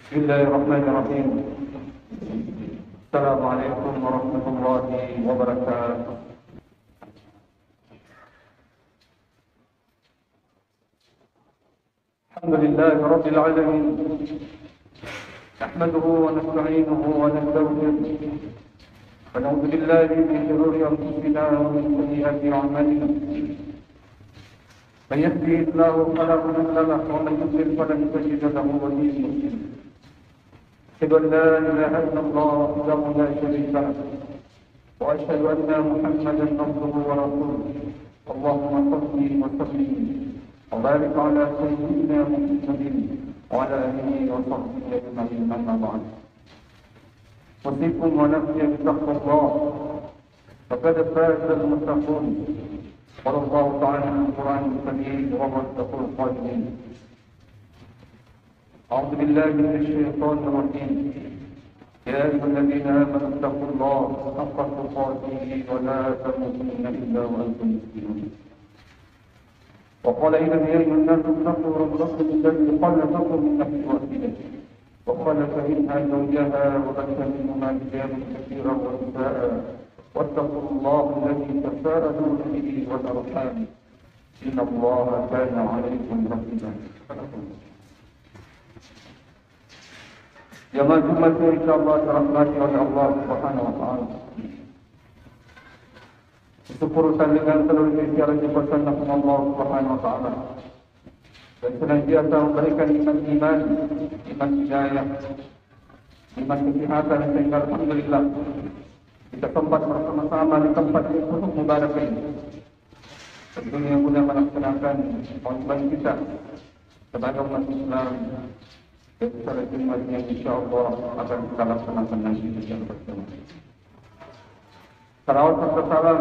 بسم الله الرحمن الرحيم. السلام عليكم ورحمة الله وبركاته. الحمد لله رب العالمين، نحمده ونستعينه ونستغفره ونعوذ بالله من شرور أنفسنا ومن سيئات أعمالنا. من يهده الله فلا مضل له ومن يضلل فلن تجد له وليا مرشدا. أشهد أن لا إله إلا الله وحده لا شريك له وأشهد أن محمدا عبده ورسوله. اللهم صل وسلم وبارك على سيدنا محمد وعلى آله وصحبه أجمعين، أما بعد. أوصيكم ونفسي بتقوى الله، فقد فاز المتقون. قال الله تعالى في القرآن الكريم: وهو أصدق القائلين. أعوذ بالله من الشيطان الرجيم. يا أيها الذين آمنوا اتقوا الله حق تقاته ولا تموتن إلا وأنتم مسلمون. وقال: يا أيها الناس اتقوا ربكم الذي خلقكم من نفس واحدة وخلق منها زوجها وبث منهما رجالا كثيرا ونساء واتقوا الله الذي تساءلون به والأرحام إن الله كان عليكم رقيبا. Jemaah Jumat yang insyaAllah dirahmati oleh Allah Subhanahu wa Ta'ala. Syukuran dengan seluruh ikhtiar dipersanakan Allah Subhanahu wa Ta'ala, dan senantiasa memberikan iman, iman hidayah, iman kesehatan, sehingga alhamdulillah kita sempat bersama-sama di tempat yang penuh mubarak ini. Tentunya guna melaksanakan kewajiban kita sebagai umat Islam. Secara Jumat yang insyaAllah akan kita laksanakan nanti secara bersama. Salawat serta salam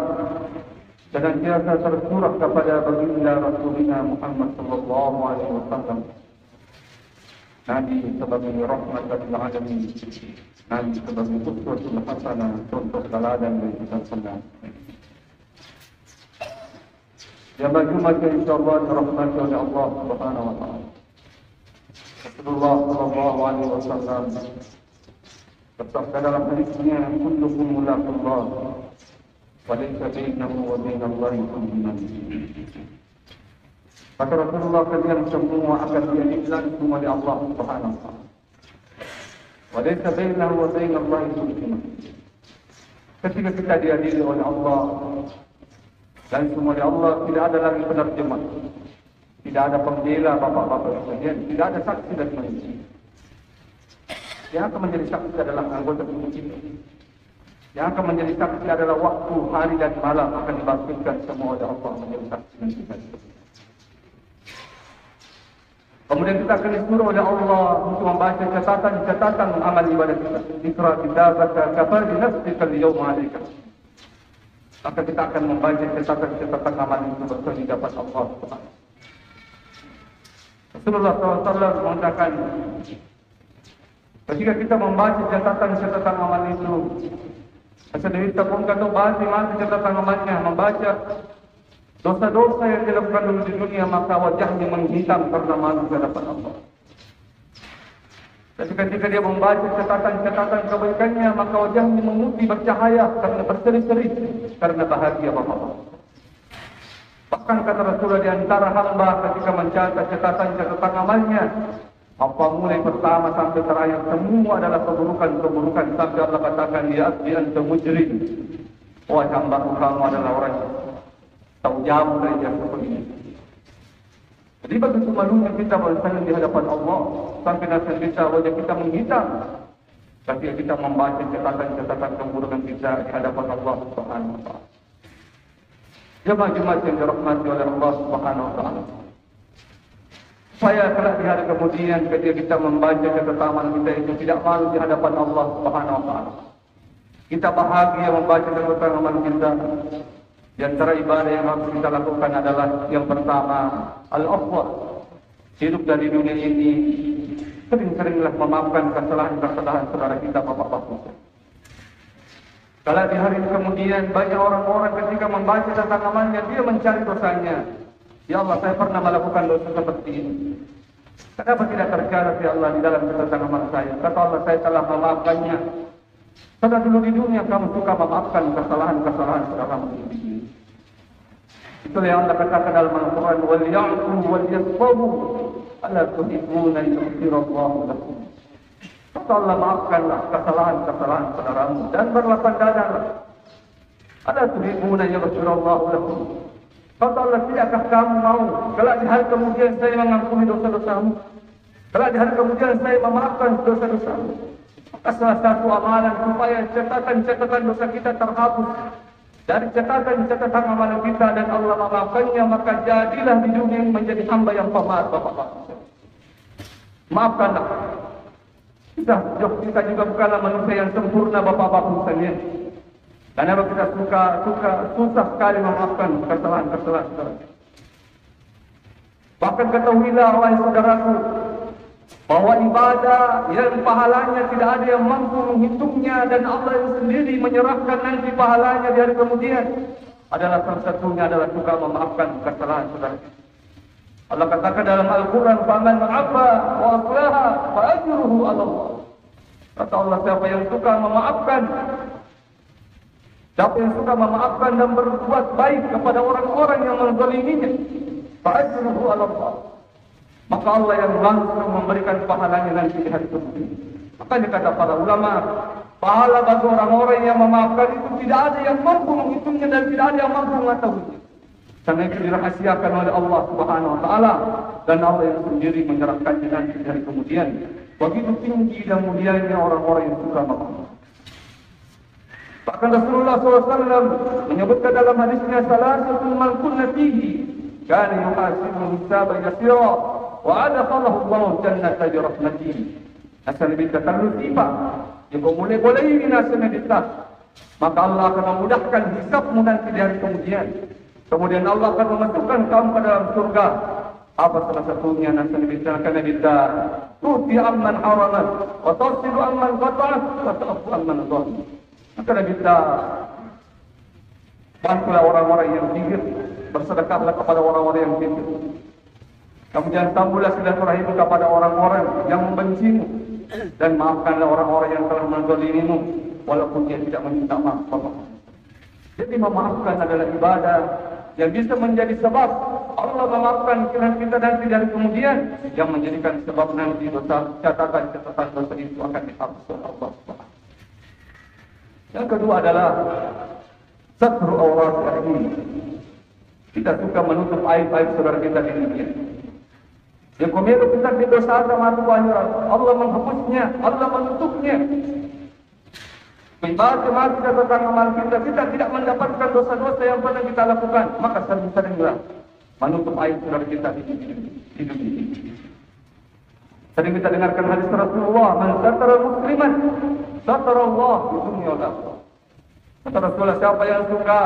senantiasa tercurah kepada baginda Rasulullah Muhammad sallallahu alaihi wasallam, Nabi sebagai rahmatan lil alamin, Nabi sebagai uswatul hasanah, contoh teladan bagi kita semua. Jemaah Jumat yang insyaAllah dirahmati oleh Allah Subhanahu wa Ta'ala. Rasulullah sallallahu alaihi wasallam bersabda dalam hadisnya: "Kullukum mulaqullah wa laysa bainahu wa bainallahi turjuman." Kata Rasulullah, kalian semua akan diadili langsung oleh Allah Subhanahu wa Ta'ala. Wa laysa bainahu wa bainallahi turjuman. Ketika kita diadili oleh Allah langsung oleh Allah, tidak ada lagi penerjemah. Tidak ada pembela bapak-bapak sekalian, tidak ada saksi dan manusia. Yang akan menjadi saksi adalah anggota tubuh kita. Yang akan menjadi saksi adalah waktu, hari dan malam akan dibangkitkan semua oleh Allah menjadi saksi dan kita. Kemudian kita akan disuruh oleh Allah untuk membaca catatan amal ibadah kita. Ikra kitabaka kafa bi nafsika al-yawma 'alaika. Maka kita akan membaca catatan amal itu betul di dapat Allah Subhanahu. Rasulullah SAW mengatakan, ketika kita membaca catatan amal itu, asal kita pun kata bahasa catatan amalnya, membaca dosa-dosa yang dilakukan di dunia, maka wajahnya menghitam karena malu di hadapan Allah. Dan ketika dia membaca catatan kebaikannya, maka wajahnya memutih bercahaya karena berseri-seri, karena bahagia bapak-bapak. Bahkan kata Rasulullah, di antara hamba ketika mencatat catatan amalnya, apa mulai pertama sampai terakhir semua adalah keburukan. Sampai Allah katakan, ya abdi anta mujrim. Wahai hambaku, kamu adalah orang yang tahu jauh dari yang seperti ini. Jadi begitu malunya kita bersanding di hadapan Allah, sampai nasib kita, wajah kita menghitam. Ketika kita membaca catatan keburukan kita di hadapan Allah Subhanahu wa Ta'ala. Jemaah-jemaah yang dirahmati oleh Allah Subhanahu wa Ta'ala, supaya kelak di hari kemudian ketika kita membaca catatan kita itu tidak malu di hadapan Allah Subhanahu wa Ta'ala. Kita bahagia membaca catatan kita. Di antara ibadah yang harus kita lakukan adalah yang pertama, al-afwa. Hidup dari dunia ini sering-seringlah memaafkan kesalahan-kesalahan saudara kita, bapak-bapak. Kalau di hari kemudian banyak orang-orang ketika membaca tentang amalnya, dia mencari dosanya. Ya Allah, saya pernah melakukan dosa seperti ini. Kenapa tidak tercatat ya Allah di dalam catatan amal saya? Kata Allah, saya telah memaafkannya. Karena dulu di dunia kamu suka memaafkan kesalahan-kesalahan saudaramu. Itulah yang Allah katakan dalam Al-Quran, wal ya'fu wal yasfahu ala tuhibbuna yaghfirallahu lakum. Kata Allah, maafkanlah kesalahan-kesalahan saudaramu dan berlapang dadalah. Ala tuhibbuna yaghfirallahu lakum. Kata Allah, tidakkah kamu mau kelak di hari kemudian saya mengampuni dosa-dosamu? Kelak di hari kemudian saya memaafkan dosa-dosamu. Maka salah satu amalan supaya catatan-catatan dosa kita terhapus dari catatan-catatan amalan kita dan Allah memaafkannya, maka jadilah di dunia menjadi hamba yang pemaaf, Bapak-bapak. Maafkanlah. Kita juga bukanlah manusia yang sempurna, Bapak-bapak sekalian. Karena kita susah sekali memaafkan kesalahan-kesalahan saudara. Bahkan ketahuilah wahai saudaraku, bahwa ibadah yang pahalanya tidak ada yang mampu menghitungnya dan Allah yang sendiri menyerahkan nanti pahalanya di hari kemudian adalah salah satunya adalah suka memaafkan kesalahan saudara. Allah katakan dalam Al-Quran, "Faman ma'afa wa aslaha fa ajruhu 'ala Allah." Kata Allah, siapa yang suka memaafkan, siapa yang suka memaafkan dan berbuat baik kepada orang-orang yang menzaliminya, fa ajruhu 'ala Allah. Maka Allah yang langsung memberikan pahalanya nanti di hari kemudian. Makanya kata para ulama, pahala bagi orang-orang yang memaafkan itu tidak ada yang mampu menghitungnya dan tidak ada yang mampu mengetahuinya. Karena itu dirahasiakan oleh Allah Subhanahu Wa Taala dan Allah yang sendiri menyerahkannya nanti di hari kemudian. Begitu tinggi dan mulianya orang-orang yang suka memaafkan. Bahkan Rasulullah SAW menyebutkan dalam hadisnya, salasatul man kunna fihi kana yuhasibu hisaban yasira wa adkhalahu Allahu jannata bi rahmatihi. Asal kita terlalu sifat yang boleh ini nasibnya kita, maka Allah akan memudahkan hisabmu nanti di hari kemudian. Kemudian Allah akan memasukkan kamu ke dalam surga. Apa salah satunya nasib kita akan kita tuti amman haramat wa tasilu amman qata'at wa ta'fu amman dhalim. Maka kita bantulah orang-orang yang zikir, bersedekahlah kepada orang-orang yang zikir. Kemudian sambunglah silaturahim kepada orang-orang yang membencimu dan maafkanlah orang-orang yang telah menzalimimu walaupun dia tidak meminta maaf. Jadi memaafkan adalah ibadah yang bisa menjadi sebab Allah memaafkan kita nanti dari kemudian, yang menjadikan sebab nanti dosa catatan dosa itu akan dihapus oleh Allah Subhanahu. Yang kedua adalah satru aurat ini. Kita suka menutup aib-aib saudara kita di dunia. Yang kemudian kita didosakan masuk akhirat, Allah menghapusnya, Allah menutupnya. Mati catatan amal kita tidak mendapatkan dosa-dosa yang pernah kita lakukan, maka sering-seringlah menutup aib saudara kita di dunia ini. Sering kita dengarkan hadis Rasulullah, "Man satara musliman, satara Allah di dunia wal akhirah." Kata Rasulullah, siapa yang suka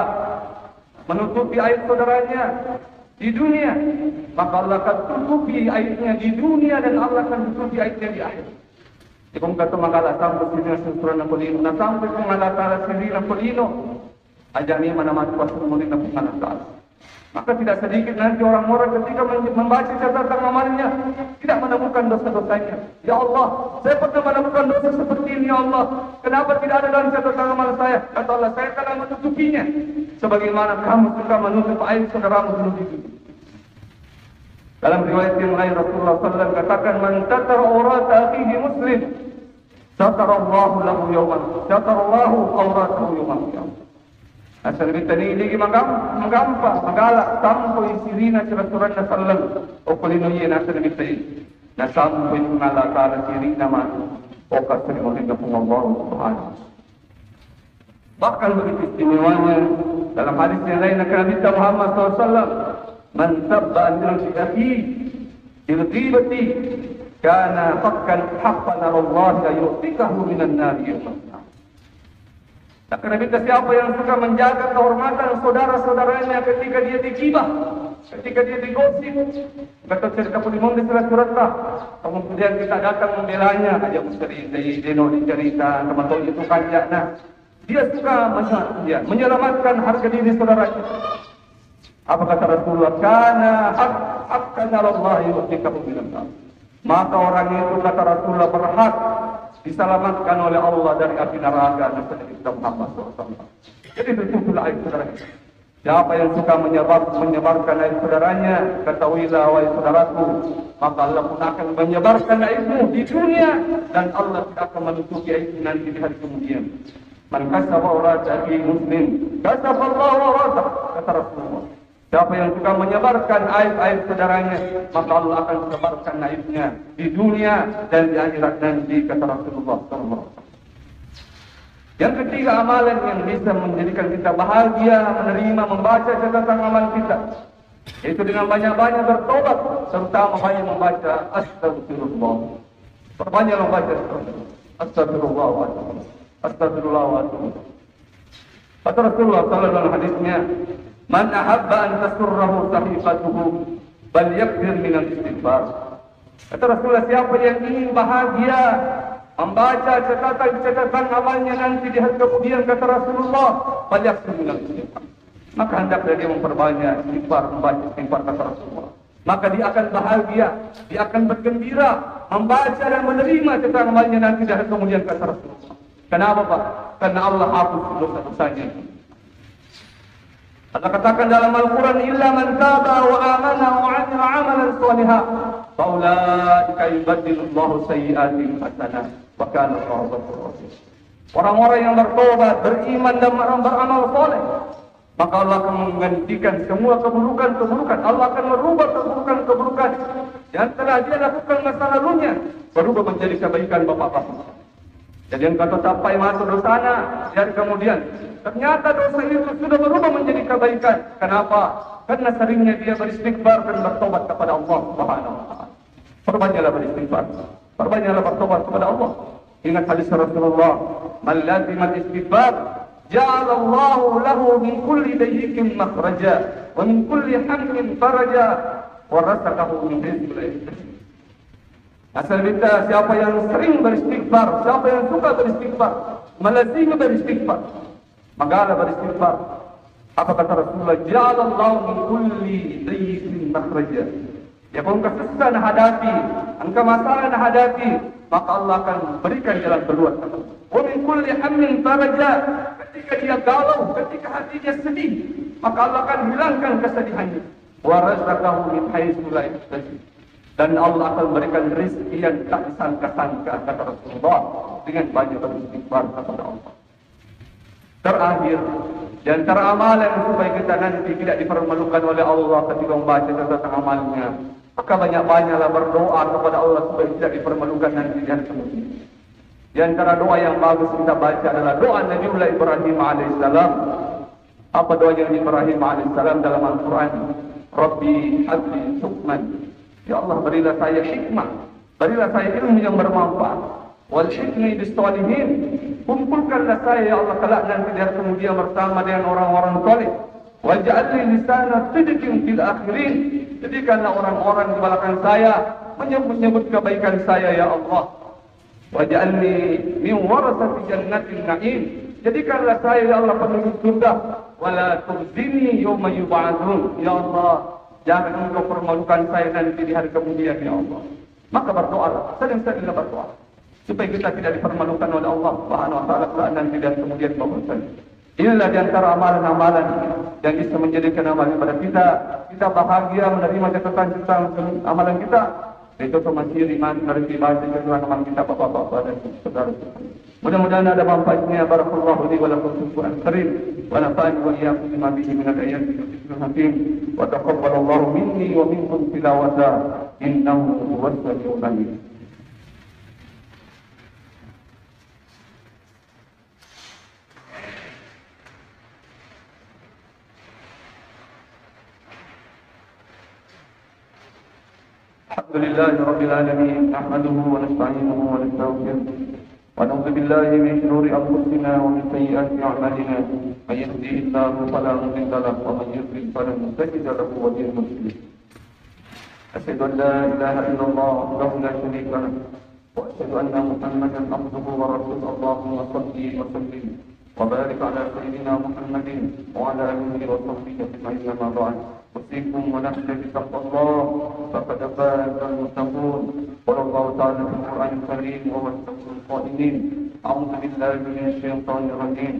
menutupi aib saudaranya di dunia, maka Allah akan tutupi aibnya di dunia dan Allah akan tutupi aibnya di akhirat. Kung kata magala sampai sini sentro na polino, na sampai kung alatala sendiri na polino, ajani manamat pasal muli na pengalatala. Maka tidak sedikit nanti orang-orang ketika membaca catatan amalnya tidak menemukan dosa-dosanya. Ya Allah, saya pernah menemukan dosa seperti ini ya Allah. Kenapa tidak ada dalam catatan amal saya? Kata Allah, saya akan menutupinya. Sebagaimana kamu suka menutup aib saudaramu dulu di dunia. Dalam riwayat yang lain Rasulullah SAW katakan, "Man satara awrata akhihi muslim, satarallahu lahu yawman, satarallahu awratahu yawman qiyamah." Asal kita ini menggampang, menggalak sampai sirina Rasulullah SAW o kulinoy na asal kita ini. Na sampai ngala ta'ala sirina man o kasri mo rin po Allah Subhanahu. Bahkan begitu istimewanya dalam hadis yang lain Nabi Muhammad SAW, "Man sabba al-jahil bil-ghibati kana haqqan 'ala Allah la yu'tikahu minan nar yawm." Karena siapa yang suka menjaga kehormatan saudara-saudaranya ketika dia digibah, ketika dia digosip, kata cerita pun dimong di surat-suratlah, kemudian kita datang membelanya, aja musteri deno dicerita teman-teman itu kanjak. Nah, dia suka menyelamatkan harga diri saudaranya. Apa kata Rasulullah? Kana haqqan 'ala Allah yu'tikahu minan nar. maka orang itu kata Rasulullah berhak diselamatkan oleh Allah dari api neraka dan kita Muhammad SAW. Jadi tutuplah aib saudara. Siapa yang suka menyebarkan aib saudaranya, ketahuilah wahai saudaraku, maka Allah pun akan menyebarkan aibmu di dunia dan Allah tidak akan menutupi aibmu nanti di hari kemudian. Man kasaba awrata fi muslim, kasaba Allah awrata, kata Rasulullah. Siapa yang suka menyebarkan aib-aib saudaranya, maka Allah akan menyebarkan aibnya di dunia dan di akhirat nanti, kata Rasulullah SAW. Yang ketiga, amalan yang bisa menjadikan kita bahagia menerima membaca catatan amal kita, yaitu dengan banyak-banyak bertobat, terutama banyak membaca astagfirullah. Perbanyak membaca astagfirullah wa atubu. Astagfirullah wa atubu. Kata Rasulullah sallallahu alaihi hadisnya, man ahabba an tasurrahu sahifatuhu bal yakthir min al-istighfar. Kata Rasulullah, siapa yang ingin bahagia membaca catatan amalnya nanti di hari kemudian, kata Rasulullah, bal yakthir min al-istighfar. Maka hendaklah dia memperbanyak istighfar, membaca istighfar, kata Rasulullah. Maka dia akan bahagia, dia akan bergembira membaca dan menerima catatan amalnya nanti di hari kemudian, kata Rasulullah. Kenapa Pak? Karena Allah hapus dosa-dosanya. Allah katakan dalam Al-Quran, illa man taba wa amana wa amila amalan salihah fa ulaika yubaddilullahu sayyi'atihim hasanat wa kana Allahu ghafurur rahim. Orang-orang yang bertobat, beriman dan beramal saleh, maka Allah akan menggantikan semua keburukan-keburukan. Allah akan merubah keburukan-keburukan yang telah dia lakukan masa lalunya, berubah menjadi kebaikan bapak-bapak. Jadi yang kata sampai masuk dosana, dan kemudian ternyata dosa itu sudah berubah menjadi kebaikan. Kenapa? Karena seringnya dia beristighfar dan bertobat kepada Allah Subhanahu wa taala. Perbanyaklah beristighfar, perbanyaklah bertobat kepada Allah. Ingat hadis Rasulullah, "Man lazima istighfar, ja'ala Allahu lahu min kulli dayyikin makhraja wa min kulli hammin faraja wa razaqahu min rizqin la yahtasib." Asal kita, siapa yang sering beristighfar, siapa yang suka beristighfar, melazimi beristighfar, maka Allah beristighfar. Apa kata Rasulullah? Ja'alallahu min kulli dayyikin makhraja. Ya, pun kesusahan hadapi, engkau masalah hadapi, maka Allah akan berikan jalan keluar. Wa min kulli hammin faraja. Ketika dia galau, ketika hatinya sedih, maka Allah akan hilangkan kesedihannya. Wa razaqahu min haitsu la yahtasib. Dan Allah akan memberikan rezeki yang tak disangka-sangka, kata Rasulullah, dengan banyak beristighfar kepada Allah. Terakhir, di antara amalan supaya kita nanti tidak dipermalukan oleh Allah ketika membaca catatan amalnya, maka banyak-banyaklah berdoa kepada Allah supaya tidak dipermalukan nanti di hari kemudian. Di antara doa yang bagus kita baca adalah doa Nabiullah Ibrahim alaihissalam. Apa doa Nabi Ibrahim alaihissalam dalam Al-Quran? Rabbi habli hukman. Ya Allah, berilah saya hikmah, berilah saya ilmu yang bermanfaat. Wal hikmi bis salihin, kumpulkanlah saya ya Allah kelak nanti di hari kemudian bersama dengan orang-orang saleh. Waj'alni lisana sidqin fil akhirin, jadikanlah orang-orang di belakang saya menyebut kebaikan saya ya Allah. Waj'alni min warasati jannatin na'im, jadikanlah saya ya Allah penduduk surga. Wala tukhzini yawma yub'atsun, ya Allah, jangan engkau permalukan saya nanti di hari kemudian ya Allah. Maka berdoa, sering-seringlah berdoa supaya kita tidak dipermalukan oleh Allah Subhanahu wa taala nanti dan kemudian bahwasanya. Inilah di antara amalan-amalan yang bisa menjadikan amalan pada kita bahagia menerima catatan amalan kita. Itu masih iman dari bahasa catatan amalan kita bapak-bapak dan saudara. Mudah-mudahan ada manfaatnya. Barakallahu li wa lakum fil Qur'an karim wa nafa'ani wa iyyakum bima fihi min al-ayati wa dhikril hakim wa taqabbalallahu minni wa minkum tilawata innahu huwas samiul alim. Alhamdulillahi rabbil alamin, nahmaduhu wa nasta'inuhu wa nastaghfiruh. ونعوذ بالله من شرور أنفسنا ومن سيئات أعمالنا من يهده الله فلا مضل له ومن يضلل فلن تجد له وليا مرشدا أشهد أن لا إله إلا الله وحده لا شريك له وأشهد أن محمدا عبده ورسوله اللهم صل وسلم وبارك على سيدنا محمد وعلى آله وصحبه أجمعين أما بعد أوصيكم ونفسي بتقوى الله فقد فاز المتقون. قال الله تعالى في القرآن الكريم وهو أصدق القائلين: أعوذ بالله من الشيطان الرجيم.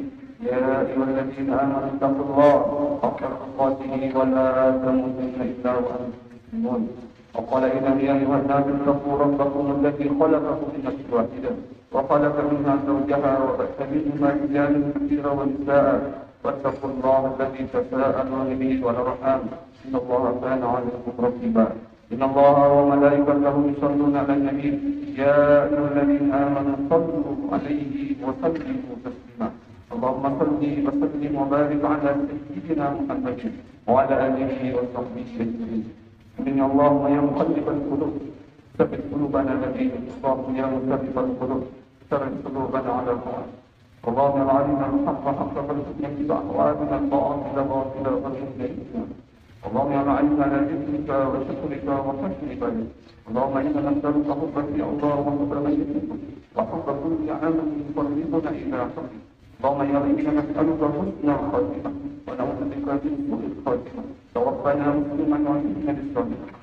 يا أيها الذين آمنوا اتقوا الله حق تقاته ولا تموتن إلا وأنتم مسلمون. وقال: إنما يا أيها الناس اتقوا ربكم الذي خلقكم من نفس واحدة وخلق منها زوجها وبث منهما رجالا كثيرا ونساء واتقوا الله الذي تساءلون به والأرحام إن الله كان عليكم رقيبا. إن الله وملائكته يصلون على النبي يا أيها الذين آمنوا صلوا عليه وسلموا تسليما. اللهم صل وسلم وبارك على سيدنا محمد وعلى آله وصحبه أجمعين. إن اللهم يا مقلب القلوب ثبت قلوبنا الذين اللهم يا مثبت القلوب ثبت قلوبنا على طاعتك. اللهم علمنا الحق حقا وارزقنا اتباعه وارنا الباطل باطلا وارزقنا اجتنابه. اللهم يا علمنا على ذكرك وشكرك وحسن عبادتك. اللهم انا نسالك حبك يا الله وحب من يحبك وحب كل عمل يقربنا الى حبك. اللهم يا انا نسالك حسن الخاتمه ونعوذ بك من سوء الخاتمه. توفنا مسلما وحسنا بالصالحين.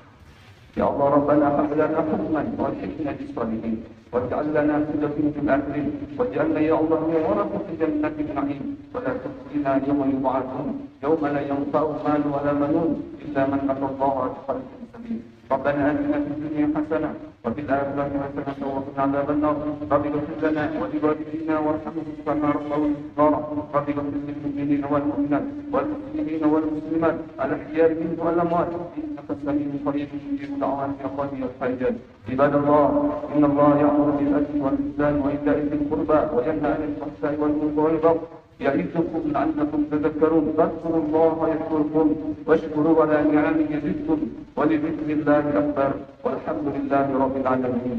يا الله ربنا هب لنا حكما والحكمة بالصالحين واجعل لنا سلة في الآخرين واجعلنا يا الله من ورثة جنة النعيم ولا تخزنا يوم يبعثون يوم لا ينفع مال ولا بنون إلا من أتى الله بقلب سليم. ربنا آتنا في الدنيا حسنة وفي الآخرة حسنة وقنا عذاب النار. رب اغفر لنا ولوالدينا وارحمهم كما ربونا صغارا. رب اغفر للمؤمنين والمؤمنات والمسلمين والمسلمات الأحياء منهم والأموات إنك سميع قريب مجيب دعوات يا قاضي الحاجات. عباد الله إن الله يأمر بالعدل والإحسان وإيتاء ذي القربى وينهى عن الفحشاء والمنكر والبغي يعظكم لعلكم تذكرون. فاذكروا الله يذكركم واشكروا على نعمه يزدكم ولذكر الله أكبر والحمد لله رب العالمين.